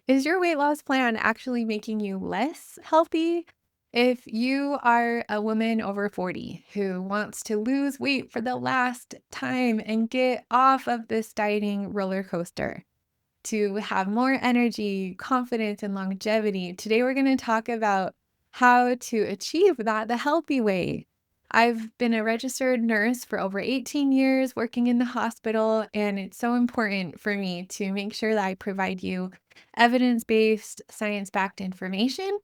Is your weight loss plan actually making you less healthy? If you are a woman over 40 who wants to lose weight for the last time and get off of this dieting roller coaster, to have more energy, confidence, and longevity, today we're going to talk about how to achieve that the healthy way. I've been a registered nurse for over 18 years working in the hospital, and it's so important for me to make sure that I provide you evidence based, science backed information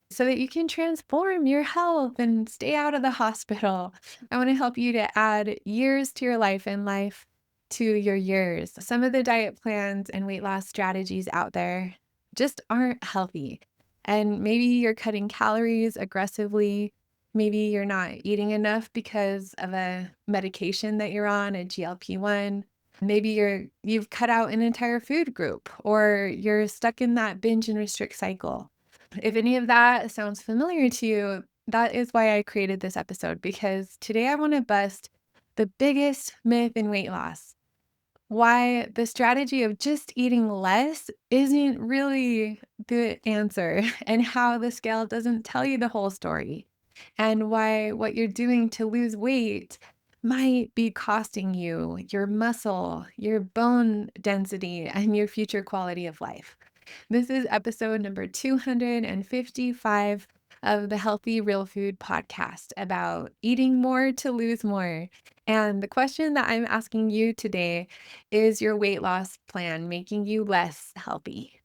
so that you can transform your health and stay out of the hospital. I want to help you to add years to your life and life to your years. Some of the diet plans and weight loss strategies out there just aren't healthy. And maybe you're cutting calories aggressively. Maybe you're not eating enough because of a medication that you're on, a GLP-1. Maybe you've cut out an entire food group or you're stuck in that binge and restrict cycle. If any of that sounds familiar to you, that is why I created this episode because today I want to bust the biggest myth in weight loss. Why the strategy of just eating less isn't really the answer, and how the scale doesn't tell you the whole story, and why what you're doing to lose weight might be costing you your muscle, your bone density, and your future quality of life. This is episode number 255 of the Healthy Real Food podcast about eating more to lose more. And the question that I'm asking you today is your weight loss plan making you less healthy?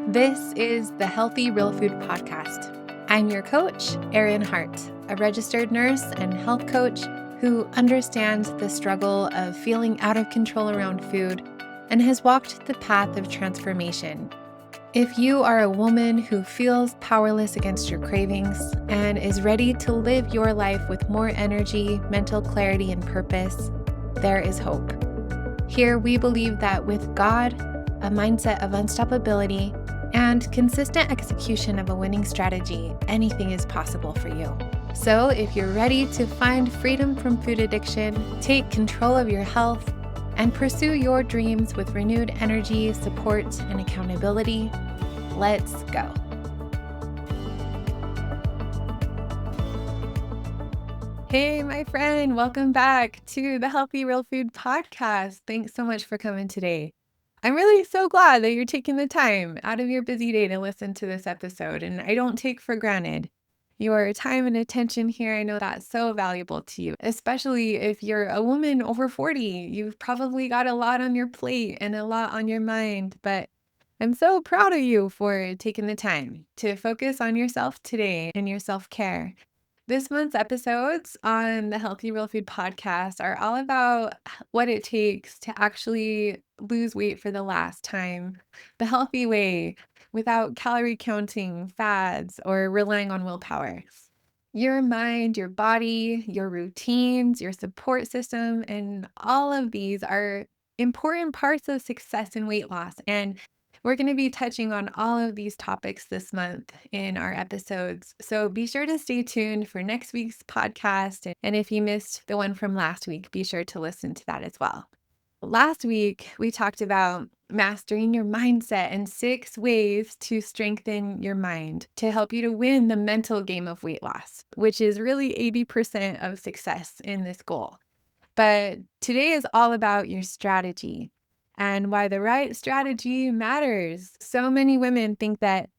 This is the Healthy Real Food podcast. I'm your coach, Erin Hart, a registered nurse and health coach who understands the struggle of feeling out of control around food and has walked the path of transformation. If you are a woman who feels powerless against your cravings and is ready to live your life with more energy, mental clarity, and purpose, there is hope. Here we believe that with God, a mindset of unstoppability, and consistent execution of a winning strategy, anything is possible for you. So if you're ready to find freedom from food addiction, take control of your health, and pursue your dreams with renewed energy, support, and accountability, let's go. Hey, my friend, welcome back to the Healthy Real Food podcast. Thanks so much for coming today. I'm really so glad that you're taking the time out of your busy day to listen to this episode, and I don't take for granted your time and attention here. I know that's so valuable to you, especially if you're a woman over 40. You've probably got a lot on your plate and a lot on your mind, but I'm so proud of you for taking the time to focus on yourself today and your self-care. This month's episodes on the Healthy Real Food podcast are all about what it takes to actually lose weight for the last time, the healthy way, without calorie counting, fads, or relying on willpower. Your mind, your body, your routines, your support system, and all of these are important parts of success in weight loss. And we're going to be touching on all of these topics this month in our episodes. So be sure to stay tuned for next week's podcast. And if you missed the one from last week, be sure to listen to that as well. Last week, we talked about mastering your mindset and 6 ways to strengthen your mind to help you to win the mental game of weight loss, which is really 80% of success in this goal. But today is all about your strategy and why the right strategy matters. So many women think that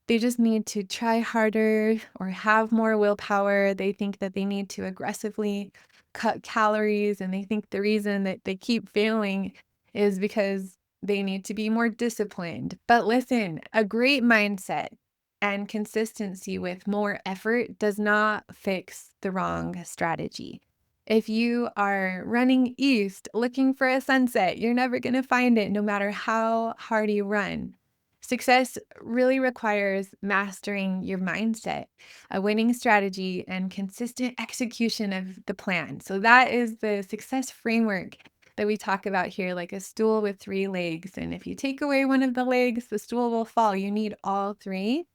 they just need to try harder or have more willpower. They think that they need to aggressively cut calories, and they think the reason that they keep failing is because they need to be more disciplined. But listen, a great mindset and consistency with more effort does not fix the wrong strategy. If you are running east looking for a sunset, you're never going to find it no matter how hard you run. Success really requires mastering your mindset, a winning strategy, and consistent execution of the plan. So, that is the success framework that we talk about here, like a stool with 3 legs. And if you take away one of the legs, the stool will fall. You need all 3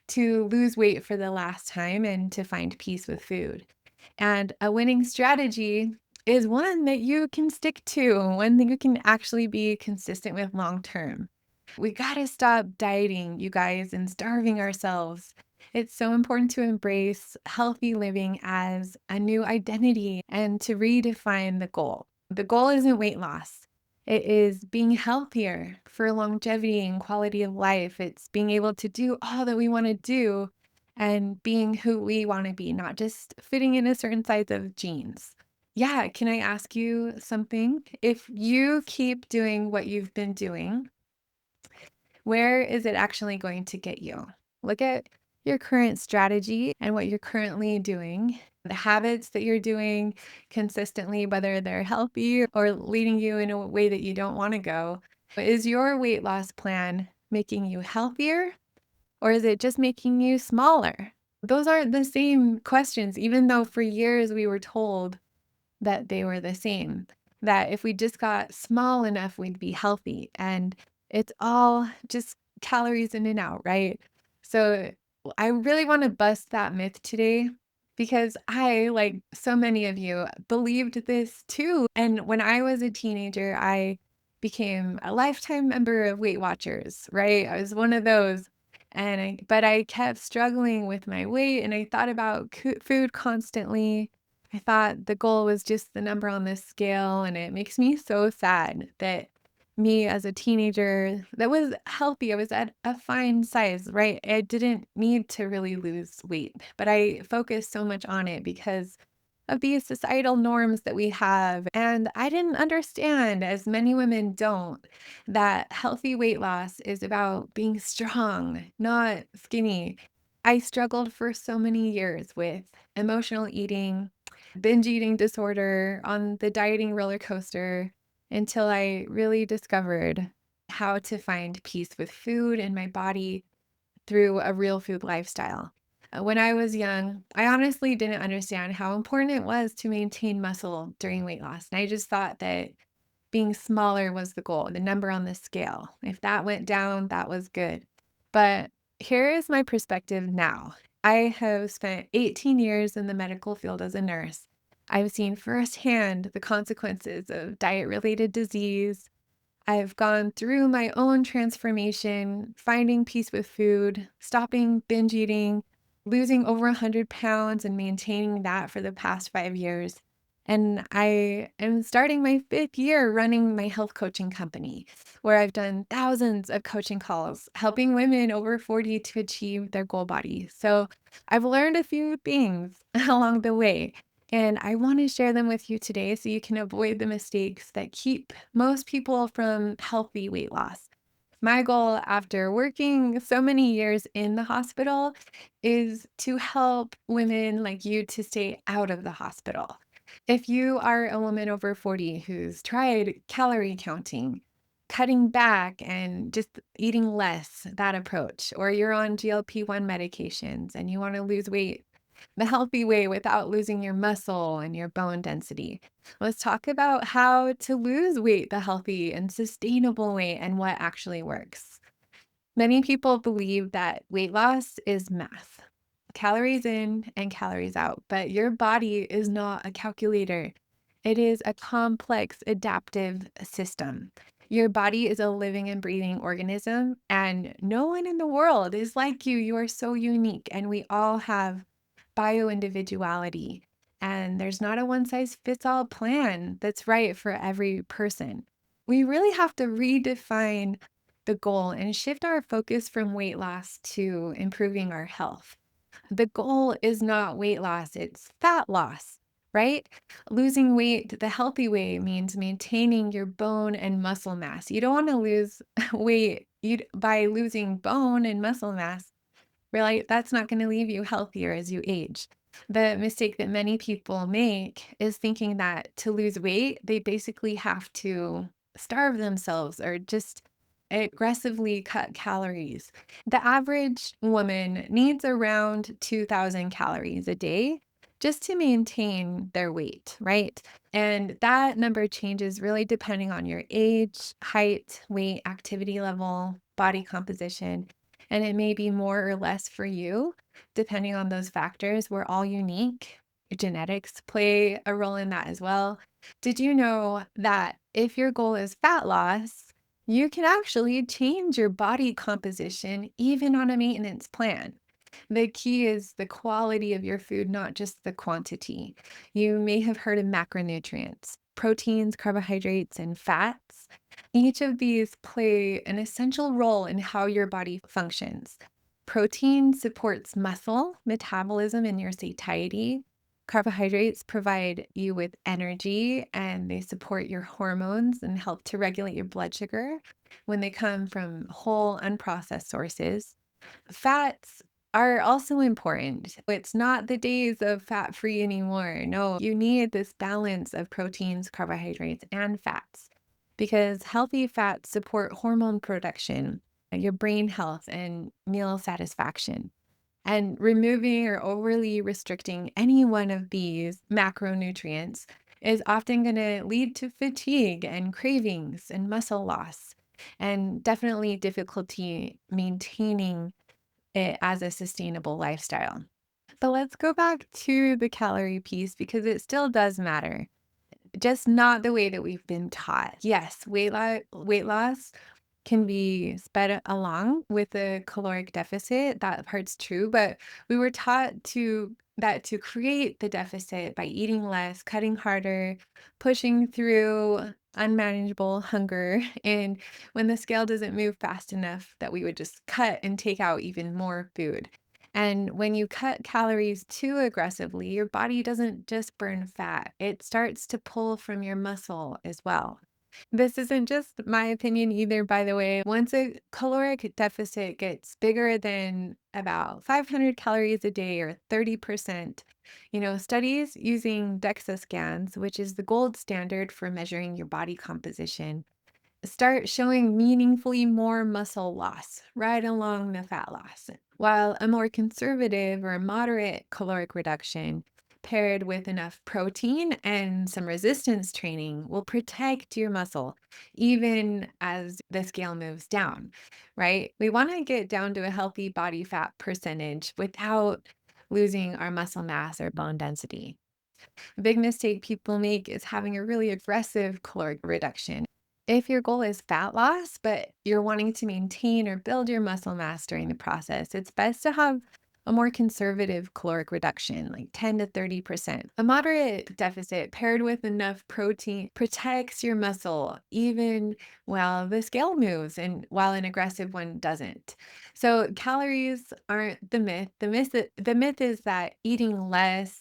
to lose weight for the last time and to find peace with food. And a winning strategy is one that you can stick to, one that you can actually be consistent with long term. We got to stop dieting, you guys, and starving ourselves. It's so important to embrace healthy living as a new identity and to redefine the goal. The goal isn't weight loss. It is being healthier for longevity and quality of life. It's being able to do all that we want to do and being who we want to be, not just fitting in a certain size of jeans. Yeah, can I ask you something? If you keep doing what you've been doing, where is it actually going to get you? Look at your current strategy and what you're currently doing, the habits that you're doing consistently, whether they're healthy or leading you in a way that you don't want to go. Is your weight loss plan making you healthier or is it just making you smaller? Those aren't the same questions, even though for years we were told that they were the same, that if we just got small enough, we'd be healthy. And it's all just calories in and out, right? So I really want to bust that myth today because I, like so many of you, believed this too. And when I was a teenager, I became a lifetime member of Weight Watchers, right? I was one of those. But I kept struggling with my weight and I thought about food constantly. I thought the goal was just the number on this scale, and it makes me so sad that me as a teenager that was healthy, I was at a fine size, right? I didn't need to really lose weight, but I focused so much on it because of these societal norms that we have. And I didn't understand, as many women don't, that healthy weight loss is about being strong, not skinny. I struggled for so many years with emotional eating, binge eating disorder, on the dieting roller coaster until I really discovered how to find peace with food and my body through a real food lifestyle. When I was young, I honestly didn't understand how important it was to maintain muscle during weight loss. And I just thought that being smaller was the goal, the number on the scale. If that went down, that was good. But here is my perspective now. I have spent 18 years in the medical field as a nurse. I've seen firsthand the consequences of diet related disease. I've gone through my own transformation, finding peace with food, stopping binge eating, losing over 100 pounds and maintaining that for the past 5 years. And I am starting my fifth year running my health coaching company, where I've done thousands of coaching calls, helping women over 40 to achieve their goal body. So I've learned a few things along the way. And I want to share them with you today so you can avoid the mistakes that keep most people from healthy weight loss. My goal after working so many years in the hospital is to help women like you to stay out of the hospital. If you are a woman over 40 who's tried calorie counting, cutting back and just eating less, that approach, or you're on GLP-1 medications and you want to lose weight the healthy way without losing your muscle and your bone density. Let's talk about how to lose weight the healthy and sustainable way and what actually works. Many people believe that weight loss is math, calories in and calories out, but your body is not a calculator. It is a complex adaptive system. Your body is a living and breathing organism, and no one in the world is like you. You are so unique, and we all have bio-individuality. And there's not a one size fits all plan that's right for every person. We really have to redefine the goal and shift our focus from weight loss to improving our health. The goal is not weight loss, it's fat loss, right? Losing weight the healthy way means maintaining your bone and muscle mass. You don't want to lose weight by losing bone and muscle mass. Really, that's not going to leave you healthier as you age. The mistake that many people make is thinking that to lose weight, they basically have to starve themselves or just aggressively cut calories. The average woman needs around 2,000 calories a day just to maintain their weight, right? And that number changes really depending on your age, height, weight, activity level, body composition, and it may be more or less for you, depending on those factors. We're all unique. Genetics play a role in that as well. Did you know that if your goal is fat loss, you can actually change your body composition even on a maintenance plan? The key is the quality of your food, not just the quantity. You may have heard of macronutrients, proteins, carbohydrates, and fats. Each of these play an essential role in how your body functions. Protein supports muscle metabolism and your satiety. Carbohydrates provide you with energy and they support your hormones and help to regulate your blood sugar when they come from whole, unprocessed sources. Fats are also important. It's not the days of fat free anymore. No, you need this balance of proteins, carbohydrates, and fats because healthy fats support hormone production, your brain health, and meal satisfaction. And removing or overly restricting any one of these macronutrients is often going to lead to fatigue and cravings and muscle loss, and definitely difficulty maintaining it as a sustainable lifestyle. So let's go back to the calorie piece because it still does matter, just not the way that we've been taught. Yes, weight loss can be sped along with a caloric deficit. That part's true, but we were taught to create the deficit by eating less, cutting harder, pushing through unmanageable hunger. And when the scale doesn't move fast enough, that we would just cut and take out even more food. And when you cut calories too aggressively, your body doesn't just burn fat, it starts to pull from your muscle as well. This isn't just my opinion either, by the way. Once a caloric deficit gets bigger than about 500 calories a day or 30%, studies using DEXA scans, which is the gold standard for measuring your body composition, start showing meaningfully more muscle loss right along the fat loss, while a more conservative or moderate caloric reduction paired with enough protein and some resistance training will protect your muscle even as the scale moves down, right? We want to get down to a healthy body fat percentage without losing our muscle mass or bone density. A big mistake people make is having a really aggressive caloric reduction. If your goal is fat loss, but you're wanting to maintain or build your muscle mass during the process, it's best to have a more conservative caloric reduction, like 10 to 30%. A moderate deficit paired with enough protein protects your muscle even while the scale moves and while an aggressive one doesn't. So calories aren't the myth. The myth is that eating less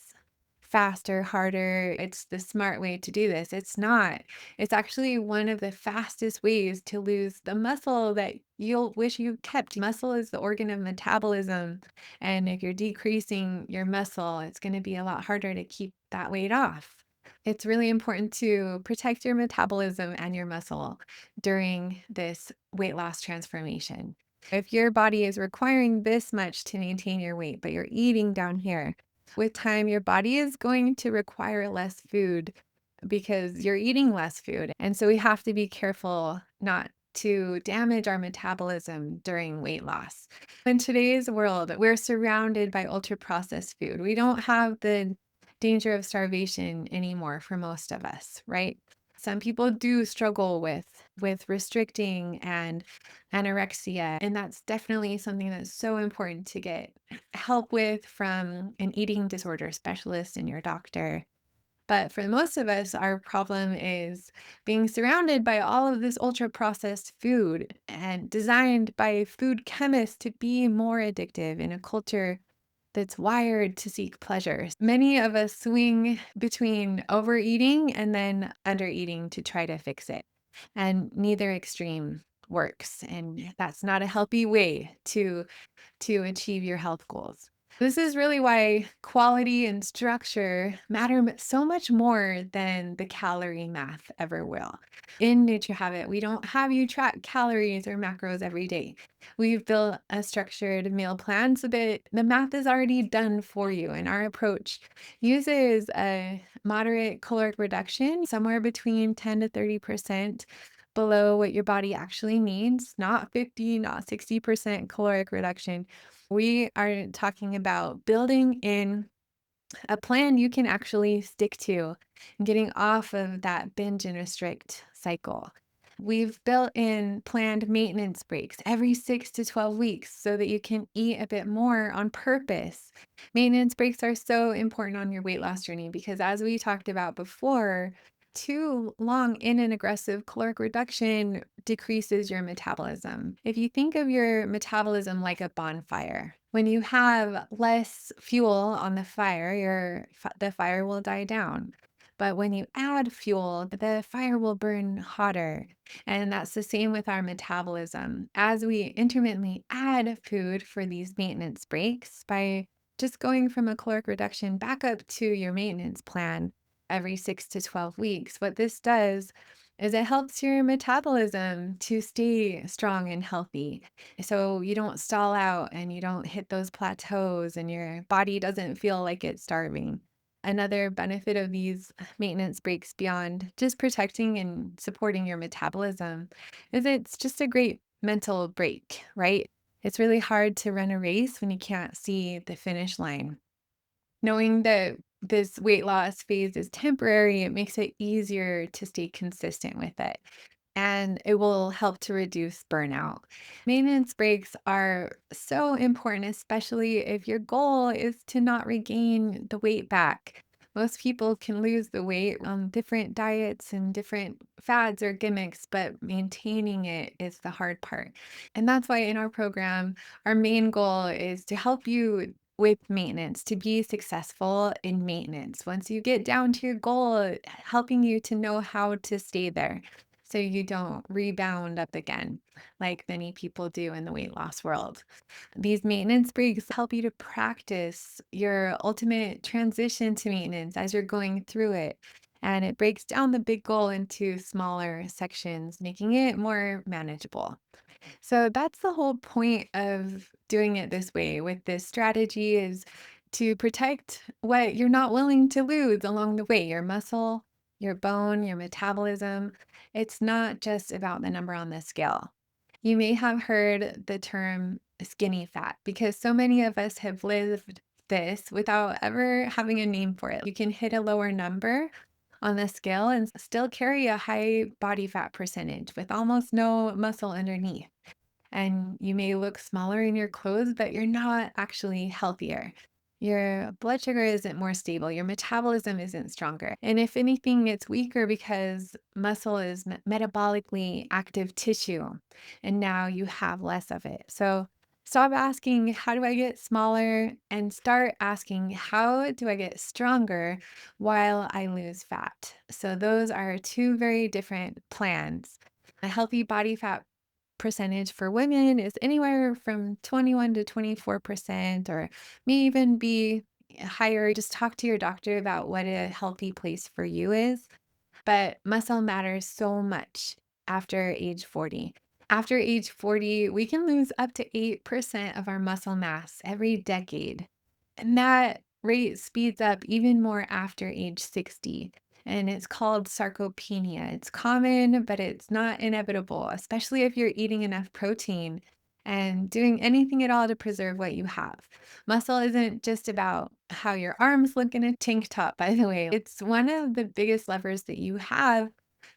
faster, harder. It's the smart way to do this. It's not. It's actually one of the fastest ways to lose the muscle that you'll wish you kept. Muscle is the organ of metabolism. And if you're decreasing your muscle, it's going to be a lot harder to keep that weight off. It's really important to protect your metabolism and your muscle during this weight loss transformation. If your body is requiring this much to maintain your weight, but you're eating down here, with time, your body is going to require less food because you're eating less food. And so we have to be careful not to damage our metabolism during weight loss. In today's world, we're surrounded by ultra processed food. We don't have the danger of starvation anymore for most of us, right? Some people do struggle with restricting and anorexia, and that's definitely something that's so important to get help with from an eating disorder specialist and your doctor. But for most of us, our problem is being surrounded by all of this ultra processed food and designed by food chemists to be more addictive in a culture that's wired to seek pleasure. Many of us swing between overeating and then undereating to try to fix it. And neither extreme works. And that's not a healthy way to achieve your health goals. This is really why quality and structure matter so much more than the calorie math ever will. In NutriHabit, we don't have you track calories or macros every day. We've built a structured meal plan so that the math is already done for you. And our approach uses a moderate caloric reduction, somewhere between 10 to 30% below what your body actually needs, not 50, not 60% caloric reduction. We are talking about building in a plan you can actually stick to and getting off of that binge and restrict cycle. We've built in planned maintenance breaks every 6 to 12 weeks so that you can eat a bit more on purpose. Maintenance breaks are so important on your weight loss journey because, as we talked about before, too long in an aggressive caloric reduction decreases your metabolism. If you think of your metabolism like a bonfire, when you have less fuel on the fire, the fire will die down. But when you add fuel, the fire will burn hotter. And that's the same with our metabolism. As we intermittently add food for these maintenance breaks by just going from a caloric reduction back up to your maintenance plan every 6 to 12 weeks, what this does is it helps your metabolism to stay strong and healthy. So you don't stall out and you don't hit those plateaus and your body doesn't feel like it's starving. Another benefit of these maintenance breaks beyond just protecting and supporting your metabolism is it's just a great mental break, right? It's really hard to run a race when you can't see the finish line. Knowing that this weight loss phase is temporary, it makes it easier to stay consistent with it. And it will help to reduce burnout. Maintenance breaks are so important, especially if your goal is to not regain the weight back. Most people can lose the weight on different diets and different fads or gimmicks, but maintaining it is the hard part. And that's why in our program, our main goal is to help you with maintenance, to be successful in maintenance. Once you get down to your goal, helping you to know how to stay there so you don't rebound up again like many people do in the weight loss world. These maintenance breaks help you to practice your ultimate transition to maintenance as you're going through it. And it breaks down the big goal into smaller sections, making it more manageable. So that's the whole point of doing it this way with this strategy is to protect what you're not willing to lose along the way, your muscle, your bone, your metabolism. It's not just about the number on the scale. You may have heard the term skinny fat because so many of us have lived this without ever having a name for it. You can hit a lower number on the scale and still carry a high body fat percentage with almost no muscle underneath. And you may look smaller in your clothes, but you're not actually healthier. Your blood sugar isn't more stable. Your metabolism isn't stronger. And if anything, it's weaker because muscle is metabolically active tissue. And now you have less of it. So stop asking, how do I get smaller? And start asking, how do I get stronger while I lose fat? So those are two very different plans. A healthy body fat percentage for women is anywhere from 21 to 24%, or may even be higher. Just talk to your doctor about what a healthy place for you is. But muscle matters so much after age 40. After age 40, we can lose up to 8% of our muscle mass every decade. And that rate speeds up even more after age 60. And it's called sarcopenia. It's common, but it's not inevitable, especially if you're eating enough protein and doing anything at all to preserve what you have. Muscle isn't just about how your arms look in a tank top, by the way. It's one of the biggest levers that you have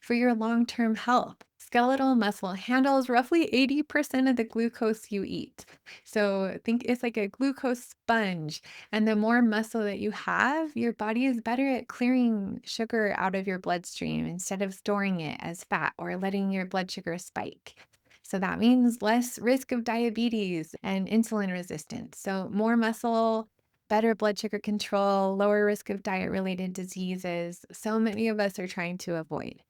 for your long term health. Skeletal muscle handles roughly 80% of the glucose you eat. So think it's like a glucose sponge. And the more muscle that you have, your body is better at clearing sugar out of your bloodstream instead of storing it as fat or letting your blood sugar spike. So that means less risk of diabetes and insulin resistance. So more muscle, better blood sugar control, lower risk of diet related diseases. So many of us are trying to avoid.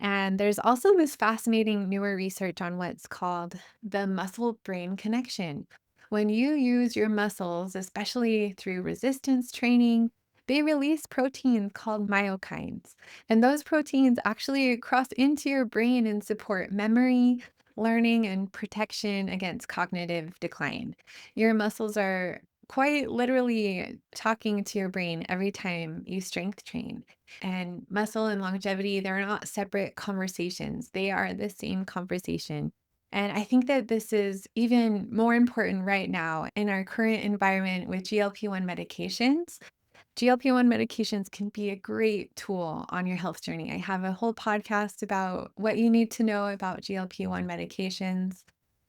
And there's also this fascinating newer research on what's called the muscle brain connection. When you use your muscles, especially through resistance training, they release proteins called myokines. And those proteins actually cross into your brain and support memory, learning, and protection against cognitive decline. Your muscles are quite literally talking to your brain every time you strength train. And muscle and longevity, they're not separate conversations. They are the same conversation. And I think that this is even more important right now in our current environment with GLP-1 medications GLP-1 medications can be a great tool on your health journey. I have a whole podcast about what you need to know about GLP-1 medications.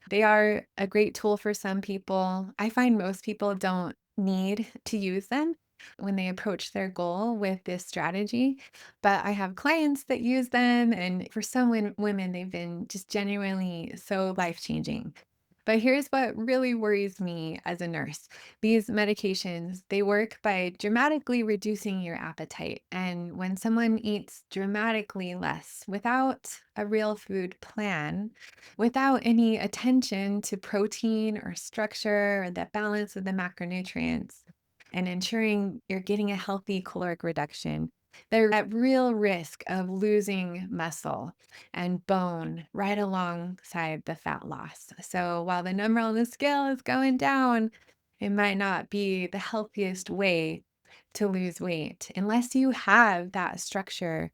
They are a great tool for some people. I find most people don't need to use them when they approach their goal with this strategy, but I have clients that use them, and for some women, they've been just genuinely so life-changing. But here's what really worries me as a nurse. These medications, they work by dramatically reducing your appetite. And when someone eats dramatically less without a real food plan, without any attention to protein or structure or the balance of the macronutrients, and ensuring you're getting a healthy caloric reduction, they're at real risk of losing muscle and bone right alongside the fat loss. So while the number on the scale is going down, it might not be the healthiest way to lose weight unless you have that structure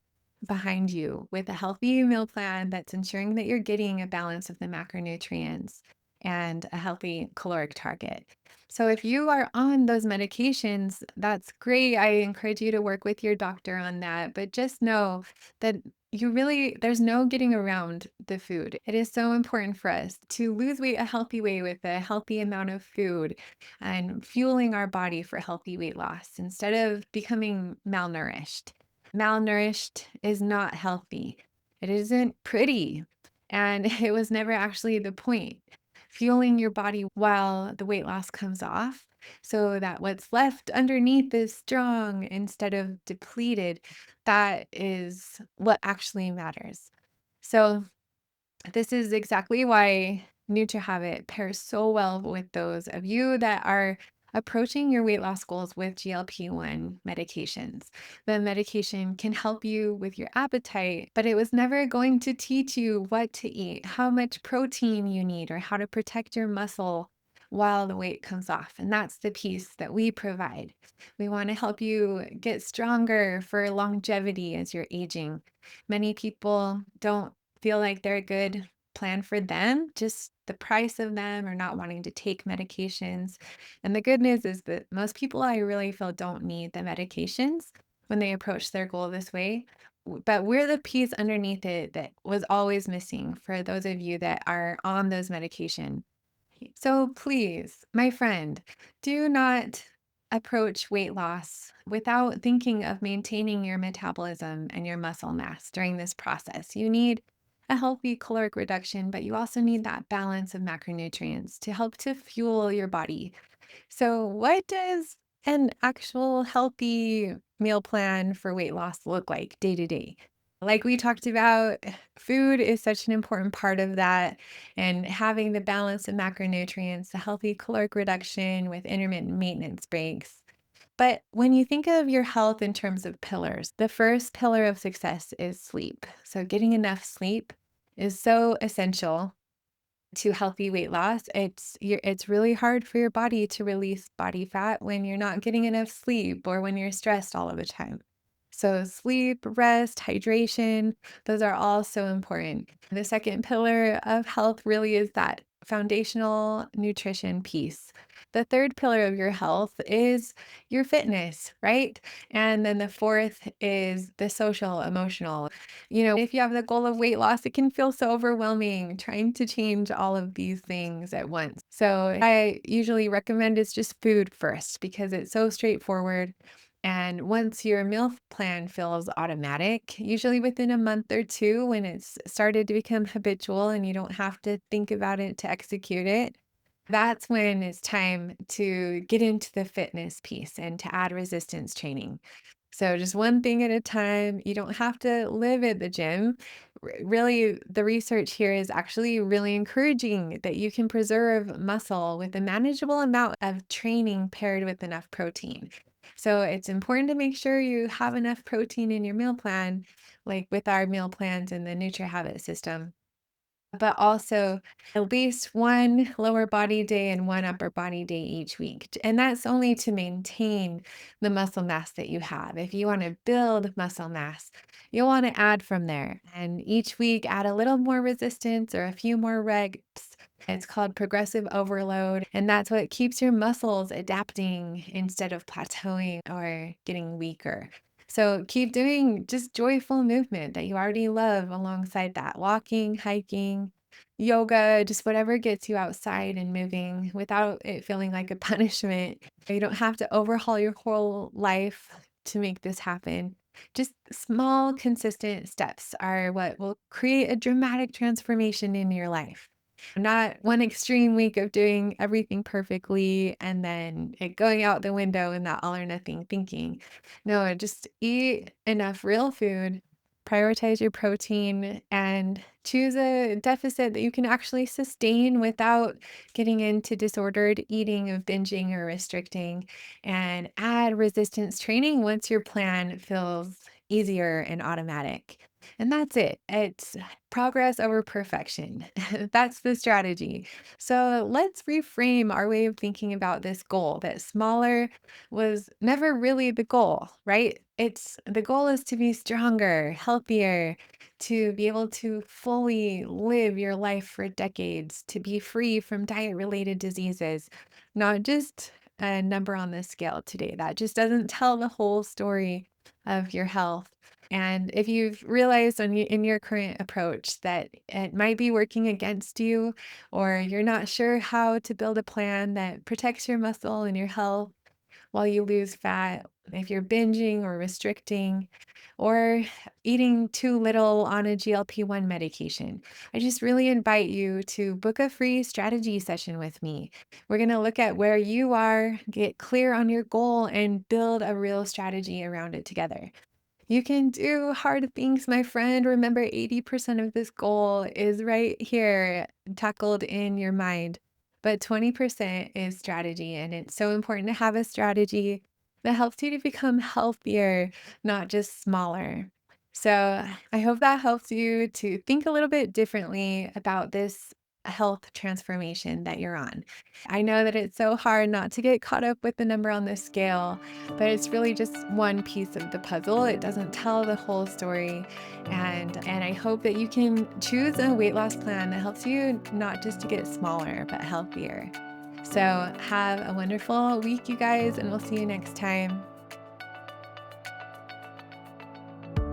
behind you with a healthy meal plan that's ensuring that you're getting a balance of the macronutrients and a healthy caloric target. So if you are on those medications, that's great. I encourage you to work with your doctor on that, but just know that there's no getting around the food. It is so important for us to lose weight a healthy way with a healthy amount of food and fueling our body for healthy weight loss instead of becoming malnourished. Malnourished is not healthy. It isn't pretty. And it was never actually the point. Fueling your body while the weight loss comes off so that what's left underneath is strong instead of depleted. That is what actually matters. So, this is exactly why NutriHabit pairs so well with those of you that are approaching your weight loss goals with GLP-1 medications. The medication can help you with your appetite, but it was never going to teach you what to eat, how much protein you need, or how to protect your muscle while the weight comes off. And that's the piece that we provide. We want to help you get stronger for longevity as you're aging. Many people don't feel like they're a good plan for them, just the price of them or not wanting to take medications. And the good news is that most people I really feel don't need the medications when they approach their goal this way. But we're the piece underneath it that was always missing for those of you that are on those medication. So please, my friend, do not approach weight loss without thinking of maintaining your metabolism and your muscle mass during this process. You need a healthy caloric reduction, but you also need that balance of macronutrients to help to fuel your body. So, what does an actual healthy meal plan for weight loss look like day to day? Like we talked about, food is such an important part of that, and having the balance of macronutrients, the healthy caloric reduction with intermittent maintenance breaks. But when you think of your health in terms of pillars, the first pillar of success is sleep. So, getting enough sleep is so essential to healthy weight loss. It's really hard for your body to release body fat when you're not getting enough sleep or when you're stressed all of the time. So sleep, rest, hydration, those are all so important. The second pillar of health really is that foundational nutrition piece. The third pillar of your health is your fitness, right? And then the fourth is the social, emotional. If you have the goal of weight loss, it can feel so overwhelming trying to change all of these things at once. So I usually recommend it's just food first because it's so straightforward. And once your meal plan feels automatic, usually within a month or two, when it's started to become habitual and you don't have to think about it to execute it, that's when it's time to get into the fitness piece and to add resistance training. So just one thing at a time. You don't have to live at the gym. Really, the research here is actually really encouraging that you can preserve muscle with a manageable amount of training paired with enough protein. So it's important to make sure you have enough protein in your meal plan, like with our meal plans in the NutriHabit system, but also at least one lower body day and one upper body day each week. And that's only to maintain the muscle mass that you have. If you want to build muscle mass, you'll want to add from there. And each week, add a little more resistance or a few more reps It's called progressive overload, and that's what keeps your muscles adapting instead of plateauing or getting weaker. So keep doing just joyful movement that you already love alongside that walking, hiking, yoga, just whatever gets you outside and moving without it feeling like a punishment. You don't have to overhaul your whole life to make this happen. Just small, consistent steps are what will create a dramatic transformation in your life. Not one extreme week of doing everything perfectly and then it going out the window in that all or nothing thinking. No, just eat enough real food, prioritize your protein, and choose a deficit that you can actually sustain without getting into disordered eating of binging or restricting, and add resistance training once your plan feels easier and automatic. And that's it. It's progress over perfection. That's the strategy. So let's reframe our way of thinking about this goal that smaller was never really the goal, right? It's the goal is to be stronger, healthier, to be able to fully live your life for decades, to be free from diet related diseases, not just a number on the scale today. That just doesn't tell the whole story of your health. And if you've realized in your current approach that it might be working against you, or you're not sure how to build a plan that protects your muscle and your health while you lose fat, if you're binging or restricting, or eating too little on a GLP-1 medication, I just really invite you to book a free strategy session with me. We're going to look at where you are, get clear on your goal, and build a real strategy around it together. You can do hard things, my friend. Remember, 80% of this goal is right here, tackled in your mind. But 20% is strategy. And it's so important to have a strategy that helps you to become healthier, not just smaller. So I hope that helps you to think a little bit differently about this health transformation that you're on. I know that it's so hard not to get caught up with the number on the scale, but it's really just one piece of the puzzle. It doesn't tell the whole story. And I hope that you can choose a weight loss plan that helps you not just to get smaller, but healthier. So have a wonderful week, you guys, and we'll see you next time.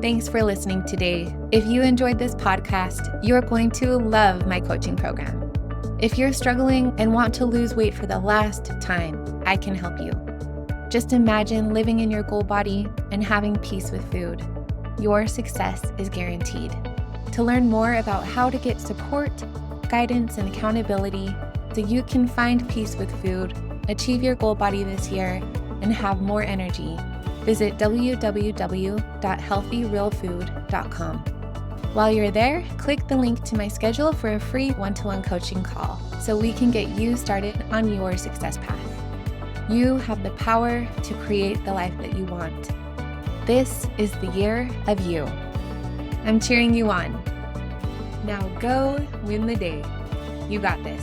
Thanks for listening today. If you enjoyed this podcast, you're going to love my coaching program. If you're struggling and want to lose weight for the last time, I can help you. Just imagine living in your goal body and having peace with food. Your success is guaranteed. To learn more about how to get support, guidance, and accountability so you can find peace with food, achieve your goal body this year, and have more energy, visit www.healthyrealfood.com. While you're there, click the link to my schedule for a free one-to-one coaching call so we can get you started on your success path. You have the power to create the life that you want. This is the year of you. I'm cheering you on. Now go win the day. You got this.